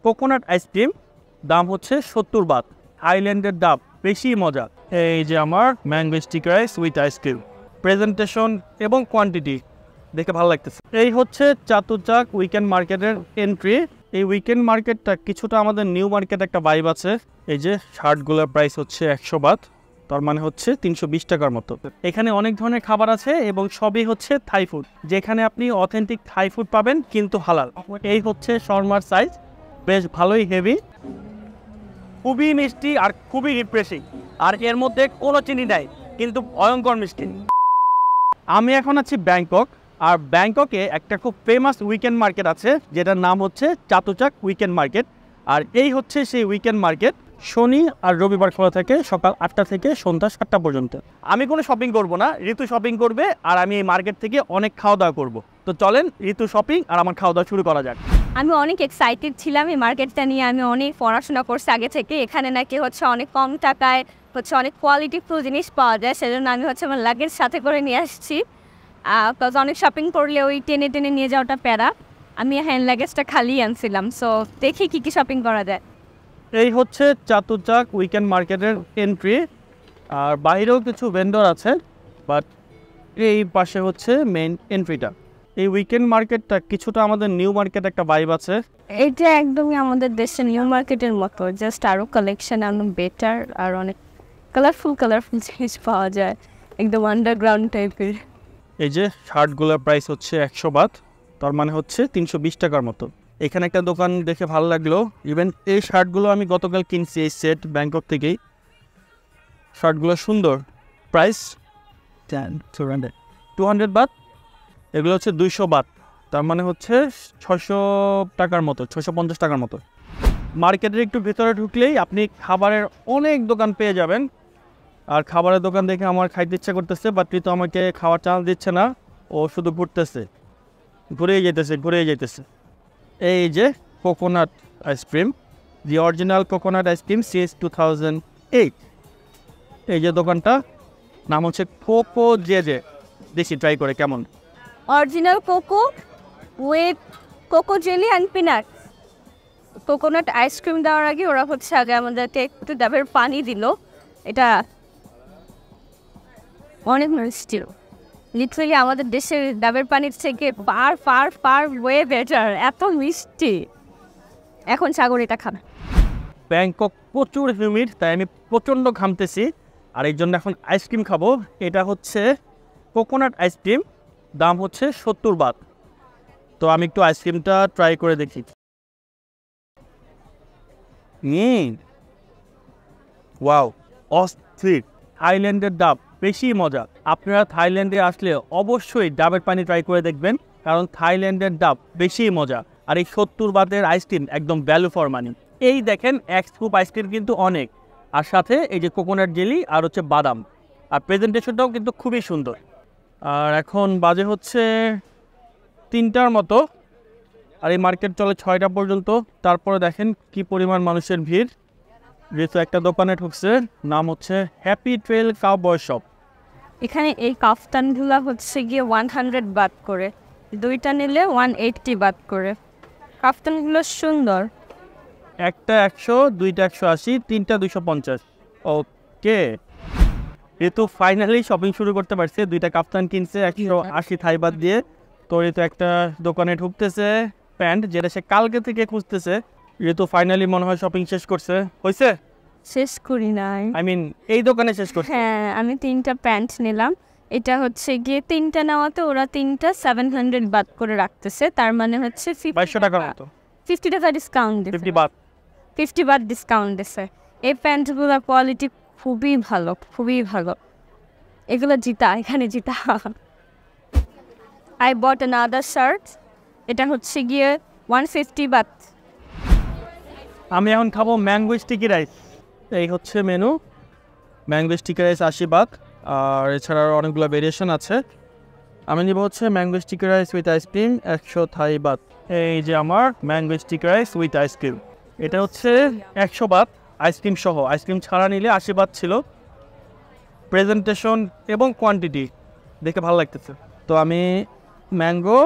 Coconut ice cream, দাম হচ্ছে 70 বাত। থাইল্যান্ডের ডাব, বেশি মজা। এই যে আমার mango sticky rice with ice cream, presentation এবং কোয়ান্টিটি দেখে ভালো লাগতেছে। এই হচ্ছে চাতুচাক উইকেন্ড মার্কেটের এন্ট্রি। এই উইকেন্ড মার্কেটটা কিছুটা আমাদের নিউ মার্কেট একটা ভাইব আছে। এই যে শার্টগুলোর প্রাইস হচ্ছে 100 বাত, তার মানে হচ্ছে 320 টাকার মতো। এখানে অনেক ধরনের খাবার আছে এবং সবই হচ্ছে থাই ফুড, যেখানে আপনি অথেন্টিক থাই ফুড পাবেন কিন্তু হালাল। এই হচ্ছে শর্মার সাইজ, বেশ ভালোই হেভি, খুবই মিষ্টি আর খুবই রিফ্রেশিং। আর এর মধ্যে কোনো চিনি নাই, কিন্তু ভয়ঙ্কর মিষ্টি। আমি এখন আছি ব্যাংকক, আর ব্যাংককে একটা খুব ফেমাস উইকেন্ড মার্কেট আছে যেটার নাম হচ্ছে চাতুচাক উইকেন্ড মার্কেট। আর এই হচ্ছে সেই উইকেন্ড মার্কেট, শনি আর রবিবার খোলা থাকে সকাল 8টা থেকে সন্ধ্যা 7টা পর্যন্ত। আমি কোনো শপিং করব না, ঋতু শপিং করবে, আর আমি এই মার্কেট থেকে অনেক খাওয়া দাওয়া করব। তো চলেন ঋতু শপিং আর আমার খাওয়া দাওয়া শুরু করা যাক। আমি অনেক এক্সাইটেড ছিলাম এই মার্কেটটা নিয়ে। আমি অনেক পড়াশোনা করছি আগে থেকে। এখানে নাকি হচ্ছে অনেক কম টাকায় অনেক কোয়ালিটিফুল জিনিস পাওয়া যায়, সেজন্য আমি আমার লাগেজ সাথে করে নিয়ে আসছি। বিকজ অনেক শপিং করলে ওই টেনে টেনে নিয়ে যাওয়াটা প্যারা। আমি হ্যান্ড লাগেজটা খালি আনছিলাম, সো দেখি কী শপিং করা যায়। এই হচ্ছে চাতুচাক উইকেন্ড মার্কেটের এন্ট্রি, আর বাইরেও কিছু ভেন্ডর আছে, বাট এই পাশে হচ্ছে মেইন এন্ট্রিটা। এই উইকেন্ড মার্কেটটা কিছুটা আমাদের নিউ মার্কেট একটা ভাইব আছে। এটা একদমই আমাদের দেশের নিউ মার্কেটের মতো, জাস্ট আরও কালেকশন আরও বেটার, আর অনেক কালারফুল জিনিস পাওয়া যায়, একদম আন্ডারগ্রাউন্ড টাইপের। এই যে শার্টগুলোর প্রাইস হচ্ছে 100 বাত, তার মানে হচ্ছে 320 টাকার মতো। এখানে একটা দোকান দেখে ভালো লাগলো। ইভেন এই শার্টগুলো আমি গতকাল কিনছি এই সেট ব্যাংকক থেকেই। শার্টগুলো সুন্দর। প্রাইস 200 বাত। এগুলো হচ্ছে 200 বাত, তার মানে হচ্ছে 600 টাকার মতো, 650 টাকার মতো। মার্কেটের একটু ভেতরে ঢুকলেই আপনি খাবারের অনেক দোকান পেয়ে যাবেন। আর খাবারের দোকান দেখে আমার খাইতে ইচ্ছা করতেছে, বাট তো আমাকে খাওয়ার চান্স দিচ্ছে না। ও শুধু ঘুরেই যেতেছে। এই যে কোকোনাট আইসক্রিম, দি অরিজিনাল কোকোনাট আইসক্রিম সিএস 2008। এই যে দোকানটা, নাম হচ্ছে কোকো জে। দেখি ট্রাই করে কেমন। Original cocoa with cocoa jelly and peanut. Coconut ice cream দেওয়ার আগে ওরা আগে আমাদেরকে একটু ডাবের পানি দিল। এটা অনেক মিষ্টি, লিটারালি আমাদের দেশের ডাবের পানির থেকে ফার ওয়ে বেটার, এত মিষ্টি। এখন সাগর এটা খাবে। ব্যাংকক প্রচুর হিউমিড, তাই আমি প্রচণ্ড ঘামতেছি, আর এই জন্য এখন আইসক্রিম খাবো। এটা হচ্ছে কোকোনাট আইসক্রিম, দাম হচ্ছে 70 বাত। তো আমি একটু আইসক্রিমটা ট্রাই করে দেখি। ওয়াও, অস্থির। থাইল্যান্ডের ডাব, বেশি মজা। আপনারা থাইল্যান্ডে আসলে অবশ্যই ডাবের পানি ট্রাই করে দেখবেন, কারণ থাইল্যান্ডের ডাব বেশি মজা। আর এই 70 বাতের আইসক্রিম একদম ভ্যালু ফর মানি। এই দেখেন এক স্কুপ আইসক্রিম কিন্তু অনেক, আর সাথে এই যে কোকোনাট জেলি আর হচ্ছে বাদাম, আর প্রেজেন্টেশনটাও কিন্তু খুবই সুন্দর। আর এখন বাজে হচ্ছে 3টার মতো, আর এই মার্কেট চলে 6টা পর্যন্ত। তারপরে দেখেন কি পরিমাণ মানুষের ভিড়। যেহেতু একটা দোকানে ঢুকছে, নাম হচ্ছে হ্যাপি ট্রেল কাউবয় শপ। এখানে এই কাফতানগুলো গিয়ে 100 বাত করে, দুইটা নিলে 180 বাত করে। কাফতানগুলো সুন্দর, একটা 100, দুইটা 180, তিনটা 250। ওকে, ঋতু ফাইনালি শপিং শুরু করতে পারছে। 2টা কাফতান কিনছে 180 থাই বাত দিয়ে। তো ঋতু একটা দোকানে ঢুকতেছে, প্যান্ট যেটা সে কালকে থেকে খুঁজতেছে। ঋতু ফাইনালি মনে হয় শপিং শেষ করছে। হয়েছে? শেষ করি নাই, এই দোকানে শেষ করছে। হ্যাঁ, আমি 3টা প্যান্ট নিলাম। এটা গিয়ে 3টা নেওয়াতে ওরা 3টা 700 বাত করে রাখতেছে, তার মানে হচ্ছে 2200 টাকার মতো। 50 টাকা ডিসকাউন্ট দিচ্ছে, 50 বাত ডিসকাউন্ট দিচ্ছে। এই প্যান্টগুলোর কোয়ালিটি খুবই ভালো। এগুলো এখানে জিতা। I bought another shirt, এটা গিয়ে 150 বাত। আমি এখন খাবো ম্যাঙ্গো স্টিকি রাইস। এই হচ্ছে menu, mango sticky rice 80 Baat, আর এছাড়া অনেকগুলো ভেরিয়েশন আছে। আমি নিব হচ্ছে mango sticky rice with ice cream 100 থাই বাত। এই যে আমার mango sticky rice with ice cream, এটা হচ্ছে 100 বাত আইসক্রিম সহ। আইসক্রিম ছাড়া নিলে 80 বাত ছিল। প্রেজেন্টেশন এবং কোয়ান্টিটি দেখে ভালো লাগতেছে। তো আমি ম্যাঙ্গো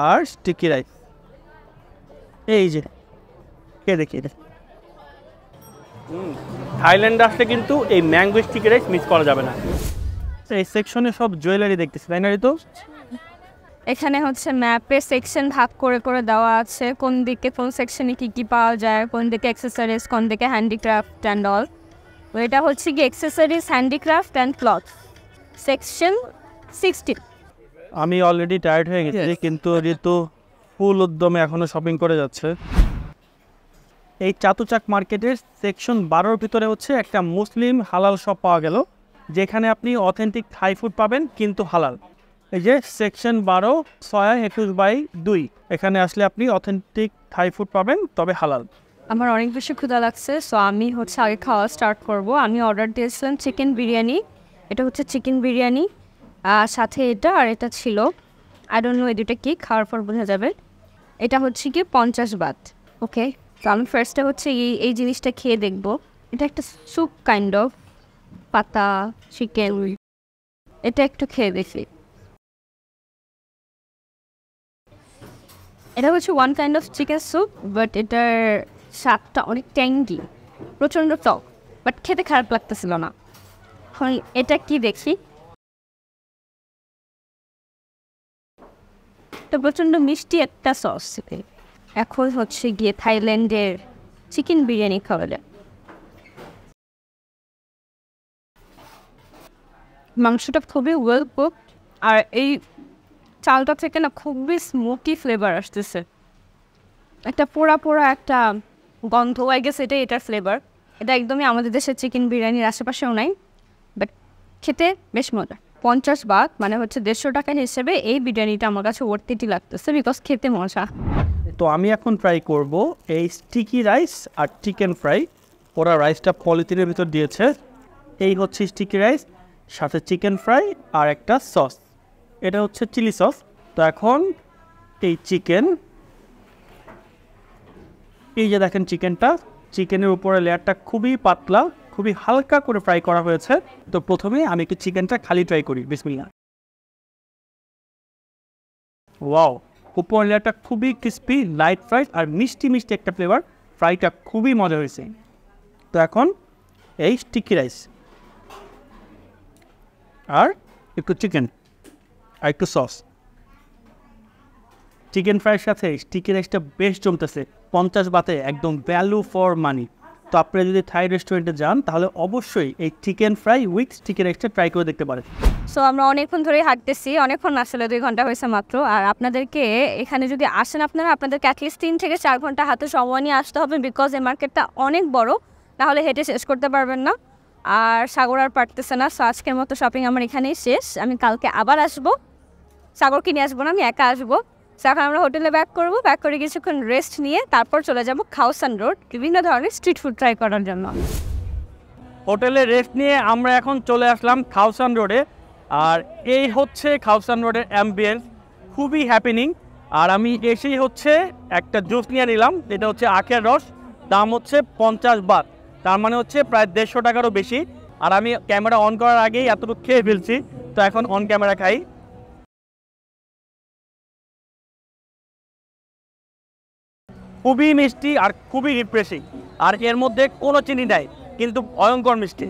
আর স্টিকি রাইস, এই যে খেয়ে দেখি। থাইল্যান্ডে আসলে কিন্তু এই ম্যাঙ্গো স্টিকি রাইস মিস করা যাবে না। এই সেকশনে সব জুয়েলারি দেখতেছি, তাই না ঋতু? এখানে হচ্ছে ম্যাপে সেকশন ভাগ করে করে দেওয়া আছে, কোন দিকে কোন সেকশনে কী কী পাওয়া যায়, কোন দিকে অ্যাক্সেসরিজ, কোন দিকে হ্যান্ডিক্রাফট অ্যান্ড অল। তো এটা হচ্ছে কি accessories, handicraft and cloth, section 16। আমি অলরেডি টায়ার্ড হয়ে গেছি, কিন্তু ঋতু ফুল উদ্যমে এখনও শপিং করে যাচ্ছে। এই চাতুচাক মার্কেটের সেকশন 12-র ভিতরে হচ্ছে একটা মুসলিম হালাল শপ পাওয়া গেল, যেখানে আপনি অথেন্টিক থাই ফুড পাবেন কিন্তু হালাল। এই যে সেকশন 12 621/2, এখানে আসলে আপনি অথেন্টিক থাই ফুড পাবেন, তবে হালাল। আমার অনেক বেশি ক্ষুধা লাগছে, সো আমি হচ্ছে আগে খাওয়া স্টার্ট করব। আমি অর্ডার দিয়েছিলাম চিকেন বিরিয়ানি, এটা হচ্ছে চিকেন বিরিয়ানি, সাথে এটা আর এটা ছিল, আই ডোন্ট নো এই দুটো কী, খাওয়ার পর বোঝা যাবে। এটা হচ্ছে কি 50 বাত। ওকে, তো আমি ফার্স্টে হচ্ছে এই জিনিসটা খেয়ে দেখব। এটা একটা স্যুপ কাইন্ড অফ, পাতা চিকেন, এটা একটু খেয়ে দেখি। এটা হচ্ছে one kind of chicken soup, but এটার স্বাদটা অনেক ট্যাঙ্গি, প্রচণ্ড টক, বাট খেতে খারাপ লাগতেছিল না। এখন এটা কি দেখি, এটা প্রচণ্ড মিষ্টি একটা সস। এখন হচ্ছে গিয়ে থাইল্যান্ডের চিকেন বিরিয়ানি খাওয়া যায়। মাংসটা খুবই ওয়েল কুকড, আর এই চালটা থেকে না খুবই স্মোকি ফ্লেভার আসতেছে, একটা পোড়া পোড়া একটা গন্ধ, আই গেস এটার ফ্লেভার। এটা একদমই আমাদের দেশের চিকেন বিরিয়ানির আশেপাশেও নাই, বাট খেতে বেশ মজা। 50 বাত মানে হচ্ছে 150 টাকা হিসেবে এই বিরিয়ানিটা আমার কাছে ওর্থিটি লাগতেছে, বিকজ খেতে মজা। তো আমি এখন ট্রাই করব এই স্টিকি রাইস আর চিকেন ফ্রাই। ওরা রাইসটা পলিথিনের ভিতর দিয়েছে। এই হচ্ছে স্টিকি রাইস, সাথে চিকেন ফ্রাই আর একটা সস, এটা হচ্ছে চিলি সস। তো এখন এই চিকেন, এই যে দেখেন চিকেনটা, চিকেনের উপরে লেয়ারটা খুবই পাতলা, খুবই হালকা করে ফ্রাই করা হয়েছে। তো প্রথমে আমি একটু চিকেনটা খালি ট্রাই করি, বিসমিল্লাহ। ওয়াও, উপর লেয়ারটা খুবই ক্রিস্পি, লাইট ফ্রাই আর মিষ্টি মিষ্টি একটা ফ্লেভার, ফ্রাইটা খুবই মজা হয়েছে। তো এখন এই স্টিকি রাইস আর একটু চিকেন আর একটু সস, চিকেন ফ্রাইয়ের সাথে স্টিকি রাইসটা বেশ জমতেছে। 50 বাতে একদম ভ্যালু ফর মানি। তো আপনারা যদি থাই রেস্টুরেন্টে যান তাহলে অবশ্যই এই চিকেন ফ্রাই উইথ স্টিকি রাইসটা ট্রাই করে দেখতে পারেন। সো আমরা অনেকক্ষণ ধরেই হাঁটতেছি, অনেকক্ষণ আসলে 2 ঘন্টা হয়েছে মাত্র। আর আপনাদেরকে এখানে যদি আসেন আপনাদেরকে অ্যাটলিস্ট 3 থেকে 4 ঘন্টা হাতে সময় নিয়ে আসতে হবে, বিকজ এই মার্কেটটা অনেক বড়, নাহলে হেঁটে শেষ করতে পারবেন না। আর সাগর আর পারতেছে না, সো আজকের মতো শপিং আমার এখানেই শেষ। আমি কালকে আবার আসবো, সাগরকে নিয়ে আসবো না, আমি একা আসবো। সো এখন আমরা হোটেলে ব্যাক করবো, ব্যাক করে কিছুক্ষণ রেস্ট নিয়ে তারপর চলে যাব খাওসান রোড বিভিন্ন ধরনের স্ট্রিট ফুড ট্রাই করার জন্য। হোটেলে রেস্ট নিয়ে আমরা এখন চলে আসলাম খাওসান রোডে। আর এই হচ্ছে খাওসান রোডের অ্যাম্বিয়েন্স, খুবই হ্যাপেনিং। আর আমি এসেই হচ্ছে একটা জুস নিয়ে নিলাম, এটা হচ্ছে আখের রস, দাম হচ্ছে 50 বাত, তার মানে হচ্ছে প্রায় 150 টাকারও বেশি। আর আমি ক্যামেরা অন করার আগেই এতটুকু খেয়ে ফেলছি, তো এখন অন ক্যামেরা খাই। খুবই মিষ্টি আর খুবই রিফ্রেশিং, আর এর মধ্যে কোনো চিনি নাই, কিন্তু ভয়ঙ্কর মিষ্টি।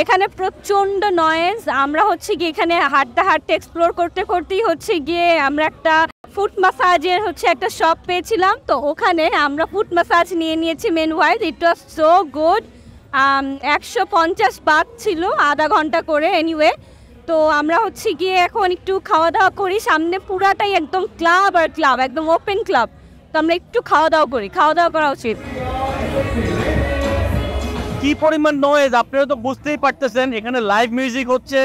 এখানে প্রচণ্ড নয়েজ, আমরা হচ্ছে গিয়ে এখানে হাঁটতে হাঁটতে এক্সপ্লোর করতে করতেই হচ্ছে গিয়ে আমরা একটা ফুট ম্যাসাজের হচ্ছে একটা শপ পেয়েছিলাম। তো ওখানে আমরা ফুট ম্যাসাজ নিয়েছি men wise, it was so good. 150 baht ছিল, আধা ঘন্টা করে। এনিওয়ে, তো আমরা হচ্ছে গিয়ে এখন একটু খাওয়া দাওয়া করি, সামনে পুরাটাই একদম ক্লাব আর ক্লাব, একদম ওপেন ক্লাব। তো আমরা একটু খাওয়া দাওয়া করি, খাওয়া দাওয়া করা উচিত। কি পরিমাণ নয়েজ আপনারা তো বুঝতেই পারতেছেন, এখানে লাইভ মিউজিক হচ্ছে,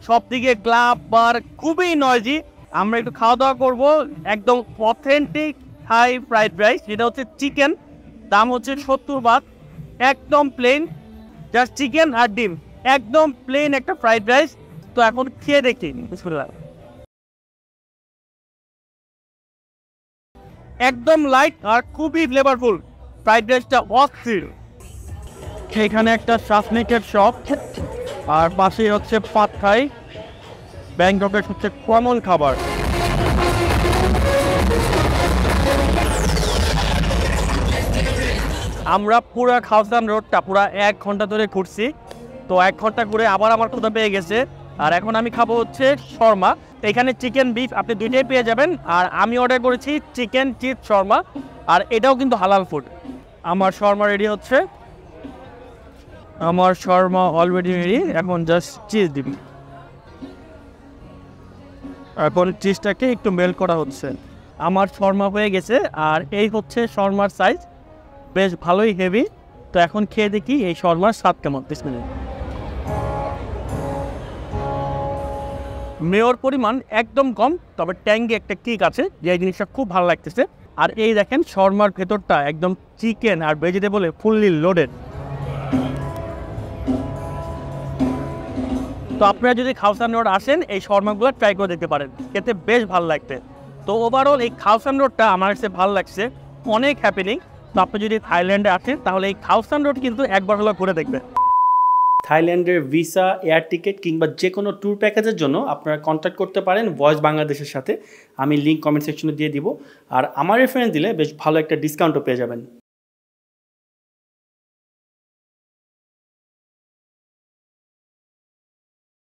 সব দিকে ক্লাব বার, খুবই নয়েজি। আমরা একটু খাওয়া দাওয়া করবো, একদম অথেন্টিক থাই ফ্রাইড রাইস, যেটা হচ্ছে চিকেন, দাম হচ্ছে 70 বাত, একদম প্লেন, জাস্ট চিকেন আর ডিম, একদম প্লেন একটা ফ্রাইড রাইস। তো এখন খেয়ে দেখি, একদম লাইট আর খুবই ফ্লেভারফুল, ফ্রাইড রাইসটা অস্থির। এখানে একটা শাসনিকের শপ, আর পাশে হচ্ছে পাত থাই, ব্যাংককের হচ্ছে কমন খাবার। আমরা পুরো খাওসান রোডটা পুরো 1 ঘন্টা ধরে ঘুরছি। তো 1 ঘন্টা ঘুরে আবার আমার ক্ষুধা পেয়ে গেছে। আর এখন আমি খাবো হচ্ছে শর্মা। এখানে চিকেন বিফ আপনি দুইটাই পেয়ে যাবেন। আর আমি অর্ডার করেছি চিকেন চিজ শর্মা, আর এটাও কিন্তু হালাল ফুড। আমার শর্মা রেডি হচ্ছে, আমার শর্মা অলরেডি রেডি। এখন জাস্ট চিজ দিবি, এখন চিজটাকে একটু মেল্ট করা হচ্ছে। আমার শর্মা হয়ে গেছে, আর এই হচ্ছে শর্মার সাইজ, বেশ ভালোই হেভি। তো এখন খেয়ে দেখি এই শর্মার স্বাদ কেমন। বিসমিল্লাহ। মেয়র পরিমাণ একদম কম, তবে ট্যাঙ্গে একটা কিক আছে, যে জিনিসটা খুব ভালো লাগতেছে। আর এই দেখেন শর্মার ভেতরটা একদম চিকেন আর ভেজিটেবলে ফুললি লোডেড। তো আপনারা যদি খাওসান রোড আসেন এই শর্মাগুলো ট্রাই করে দেখতে পারেন, খেতে বেশ ভালো লাগবে। তো ওভারঅল এই খাওসান রোডটা আমার কাছে ভালো লাগছে, অনেক হ্যাপেনিং। তো আপনি যদি থাইল্যান্ডে আসেন তাহলে এই খাওসান রোড কিন্তু একবার হলো ঘুরে দেখবেন। থাইল্যান্ডের ভিসা, এয়ার টিকিট কিংবা যে কোনো ট্যুর প্যাকেজের জন্য আপনারা কন্ট্যাক্ট করতে পারেন ভয়েস বাংলাদেশের সাথে। আমি লিঙ্ক কমেন্ট সেকশনে দিয়ে দিব, আর আমার রেফারেন্স দিলে বেশ ভালো একটা ডিসকাউন্টও পেয়ে যাবেন।